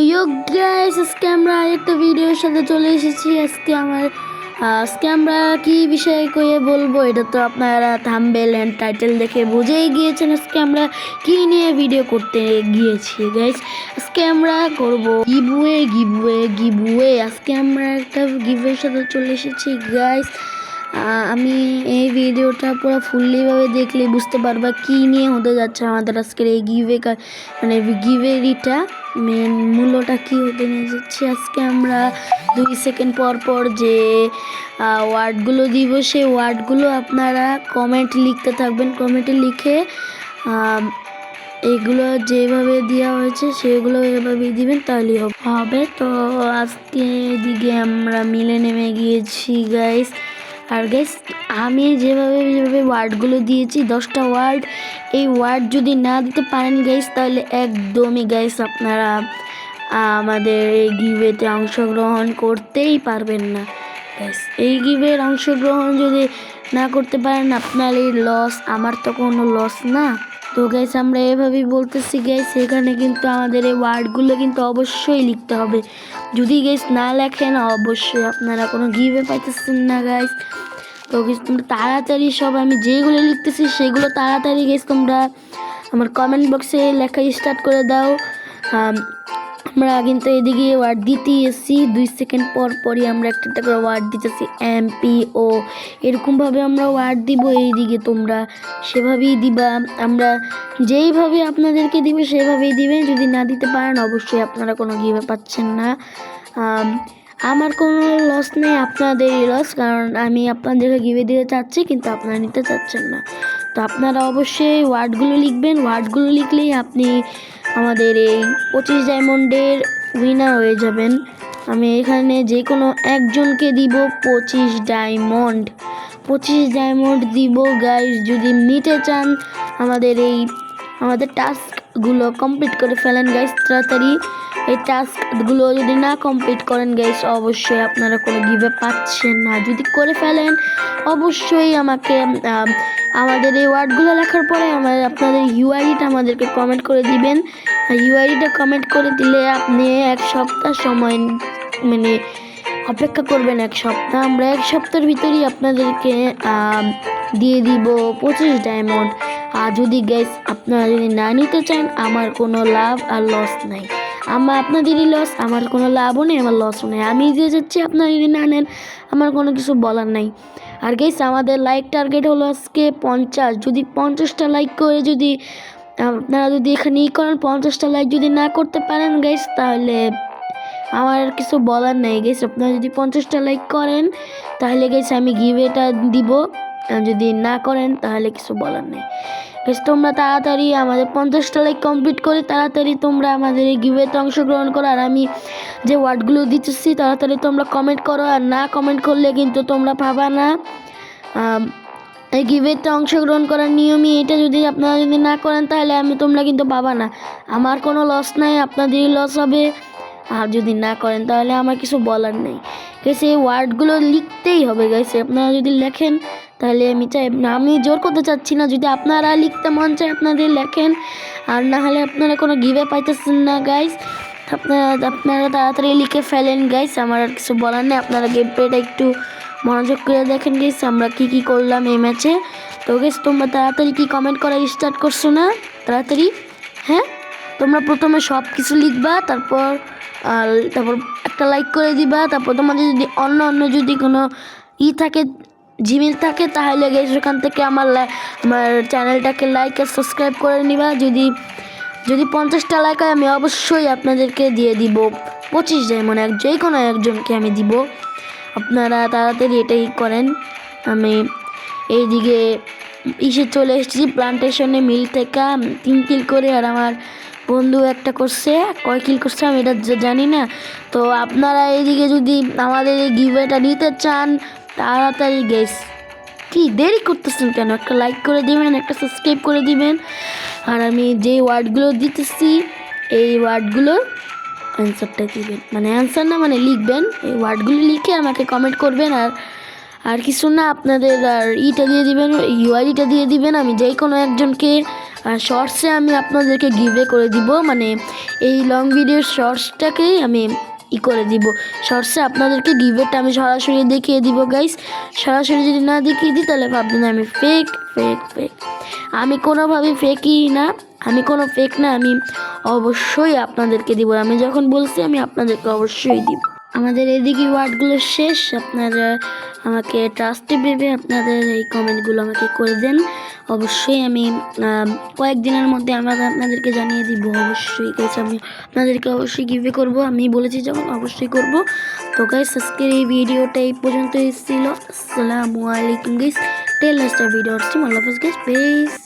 ইয়ো guys, আজকে আমরা আরেকটা ভিডিওর সাথে চলে এসেছি। আজকে আমরা কি বিষয়ে কয়ে বলবো এটা তো আপনারা থাম্বনেল এন্ড টাইটেল দেখে বুঝেই গিয়েছেন আজকে আমরা কি নিয়ে ভিডিও করতে গিয়েছি। গাইস আজকে আমরা করব গিভওয়ে। আজকে আমরা একটা গিভওয়ের সাথে চলে এসেছি গাইস। আমি এই ভিডিওটা পুরো ফুললিভাবে দেখলে বুঝতে পারবা কি নিয়ে হতে যাচ্ছে আমাদের আজকের এই গিভওয়েটা মেন মূল্যটা কি হতে নিয়ে যাচ্ছে। আজকে আমরা 2 সেকেন্ড পর যে ওয়ার্ডগুলো দিব সেই ওয়ার্ডগুলো আপনারা কমেন্ট লিখতে থাকবেন। কমেন্টে লিখে এগুলো যেভাবে দেওয়া হয়েছে সেগুলো এভাবেই দিবেন, তাহলেই হবে। তো আজকে দিকে আমরা মিলে নেমে গিয়েছি গাইস। আর গাইস আমি যেভাবে ওয়ার্ডগুলো দিয়েছি 10টা ওয়ার্ড, এই ওয়ার্ড যদি না দিতে পারেন গাইস তাহলে একদমই গাইস আপনারা আমাদের এই গিভওয়েতে অংশগ্রহণ করতেই পারবেন না গাইস। এই গিভওয়ের অংশগ্রহণ যদি না করতে পারেন আপনার এই লস, আমার তো কোনো লস না। তো গাইস আমরা এভাবেই বলতেছি গাইস, এখানে কিন্তু আমাদের এই ওয়ার্ডগুলো কিন্তু অবশ্যই লিখতে হবে। যদি গাইস না লেখেন অবশ্যই আপনারা কোনো গিভওয়ে পাইতেছেন না গাইস। তো গাইস তোমরা তাড়াতাড়ি সব আমি যেগুলো লিখতেছি সেগুলো তাড়াতাড়ি গাইস তোমরা আমার কমেন্ট বক্সে লেখা স্টার্ট করে দাও। আমরা কিন্তু এদিকে ওয়ার্ড দিতে এসেছি, 2 সেকেন্ড পরই আমরা একটা করে ওয়ার্ড দিতেছি MPO, এরকমভাবে আমরা ওয়ার্ড দিব। এইদিকে তোমরা সেভাবেই দিবা, আমরা যেইভাবে আপনাদেরকে দিবে সেভাবেই দিবেন। যদি না দিতে পারেন অবশ্যই আপনারা কোনো গিভওয়ে পাচ্ছেন না। আমার কোনো লস নেই, আপনাদেরই লস, কারণ আমি আপনাদেরকে গিভওয়ে দিতে চাচ্ছি কিন্তু আপনারা নিতে চাচ্ছেন না। তো আপনারা অবশ্যই ওয়ার্ডগুলো লিখবেন। ওয়ার্ডগুলো লিখলেই আপনি আমাদের এই 25 ডায়মন্ডের উইনার হয়ে যাবেন। আমি এখানে যে কোনো একজনকে দিব 25 ডায়মন্ড দিব গাইস। যদি নিতে চান আমাদের টাস্কগুলো কমপ্লিট করে ফেলেন গাইস তাড়াতাড়ি। এই টাস্কগুলো যদি না কমপ্লিট করেন গাইস অবশ্যই আপনারা কোনো গিভওয়ে পাচ্ছেন না। যদি করে ফেলেন অবশ্যই আমাকে আমাদের এই ওয়ার্ডগুলো লেখার পরে আপনাদের ইউআইডিটা আমাদেরকে কমেন্ট করে দিবেন। ইউআইডিটা কমেন্ট করে দিলে আপনি 1 সপ্তাহ সময় মানে অপেক্ষা করবেন। 1 সপ্তাহ, আমরা 1 সপ্তাহের ভিতরেই আপনাদেরকে দিয়ে দিব 25 ডায়মন্ড। আর যদি গাইস আপনারা যদি না নিতে চান আমার কোনো লাভ আর লস নাই। আপনাদেরই লস, আমার কোনো লাভও নেই, আমার লসও নেই। আমি দিয়ে যাচ্ছি, আপনারা যদি না নেন আমার কোনো কিছু বলার নাই। আর গাইস আমাদের লাইক টার্গেট হলো আজকে 50। যদি 50টা লাইক করে যদি আপনারা যদি এখানে করেন 50টা লাইক যদি না করতে পারেন গাইস তাহলে আমার আর কিছু বলার নেই গাইস। আপনারা যদি 50টা লাইক করেন তাহলে গাইস আমি গিভওয়েটা দিব, যদি না করেন তাহলে কিছু বলার নেই গাইস। তোমরা তাড়াতাড়ি আমাদের 50টা লাইক কমপ্লিট করে তাড়াতাড়ি তোমরা আমাদের এই গিভওয়েতে অংশগ্রহণ করো। আর আমি যে ওয়ার্ডগুলো দিতেছি তাড়াতাড়ি তোমরা কমেন্ট করো, আর না কমেন্ট করলে কিন্তু তোমরা পাবা না। এই গিভওয়েতে অংশগ্রহণ করার নিয়মই এটা, যদি আপনারা যদি না করেন তাহলে তোমরা কিন্তু পাবা না। আমার কোনো লস নাই, আপনাদেরই লস হবে। আর যদি না করেন তাহলে আমার কিছু বলার নেই গাইস। এই ওয়ার্ডগুলো লিখতেই হবে গাইস। আপনারা যদি লেখেন তাহলে আমি জোর করতে চাচ্ছি না, যদি আপনারা লিখতে মন চায় আপনাদের লেখেন, আর না হলে আপনারা কোনো গিভওয়ে পাইতেছেন না গাইস। আপনারা তাড়াতাড়ি লিখে ফেলেন গাইস, আমার আর কিছু বলার নেই। আপনারা গেমপ্লেটা একটু মনোযোগ করে দেখেন গাইস আমরা কি করলাম এই ম্যাচে। তো গাইস তোমরা তাড়াতাড়ি কি কমেন্ট করা স্টার্ট করছো না তাড়াতাড়ি? হ্যাঁ, তোমরা প্রথমে সব কিছু লিখবা, তারপর একটা লাইক করে দিবা। তারপর তোমাদের যদি অন্য যদি কোনো থাকে, জিমেল থাকে, তাহলে গাইস ওখান থেকে আমার চ্যানেলটাকে লাইক আর সাবস্ক্রাইব করে নিবা। যদি 50টা লাইক হয় আমি অবশ্যই আপনাদেরকে দিয়ে দিব 25 ডায়মন্ড, যে কোনো একজনকে আমি দিব। আপনারা তাড়াতাড়ি এটাই করেন। আমি এইদিকে চলে এসেছি প্লান্টেশনে মিল থেকে 3 কিল করে, আর আমার বন্ধু একটা করছে। কয় কিল করছে আমি এটা জানি না। তো আপনারা এইদিকে যদি আমাদের এই গিভওয়েটা নিতে চান তাড়াতাড়ি গাইস, কি দেরি করতেছেন কেন? একটা লাইক করে দিবেন, একটা সাবস্ক্রাইব করে দিবেন। আর আমি যে ওয়ার্ডগুলো দিতেছি এই ওয়ার্ডগুলোর অ্যান্সারটা দিবেন, অ্যান্সার না লিখবেন। এই ওয়ার্ডগুলো লিখে আমাকে কমেন্ট করবেন। আর কিছু না, আপনাদের আর দিয়ে দিবেন, ইউআইডিটা দিয়ে দিবেন। আমি যে কোনো একজনকে শর্টসে আমি আপনাদেরকে গিভে করে দিব, মানে এই লং ভিডিওর শর্টসটাকেই আমি করে দিব। শর্টসে আপনাদেরকে গিভেটা আমি সরাসরি দেখিয়ে দিব গাইস। সরাসরি যদি না দেখিয়ে দিই তাহলে ভাববেন আমি ফেক। আমি কোনোভাবে ফেকই না, আমি কোনো ফেক না, আমি অবশ্যই আপনাদেরকে দিব। আমি যখন বলছি আমি আপনাদেরকে অবশ্যই দিব। আমাদের এদিকে ওয়ার্ডগুলো শেষ। আপনারা আমাকে ট্রাস্টে ভেবে আপনাদের এই কমেন্টগুলো আমাকে করে দেন। অবশ্যই আমি কয়েকদিনের মধ্যে আপনাদেরকে জানিয়ে দিব। অবশ্যই গাইস আমি আপনাদেরকে অবশ্যই গিভে করব, আমি বলেছি যখন অবশ্যই করব। তো গাইস আজকের এই ভিডিওটা এই পর্যন্তই ছিল। আসসালামু আলাইকুম গাইস, টেল লাস্ট ভিডিও আসছি। আল্লাহ হাফেজ গাইস, পেস।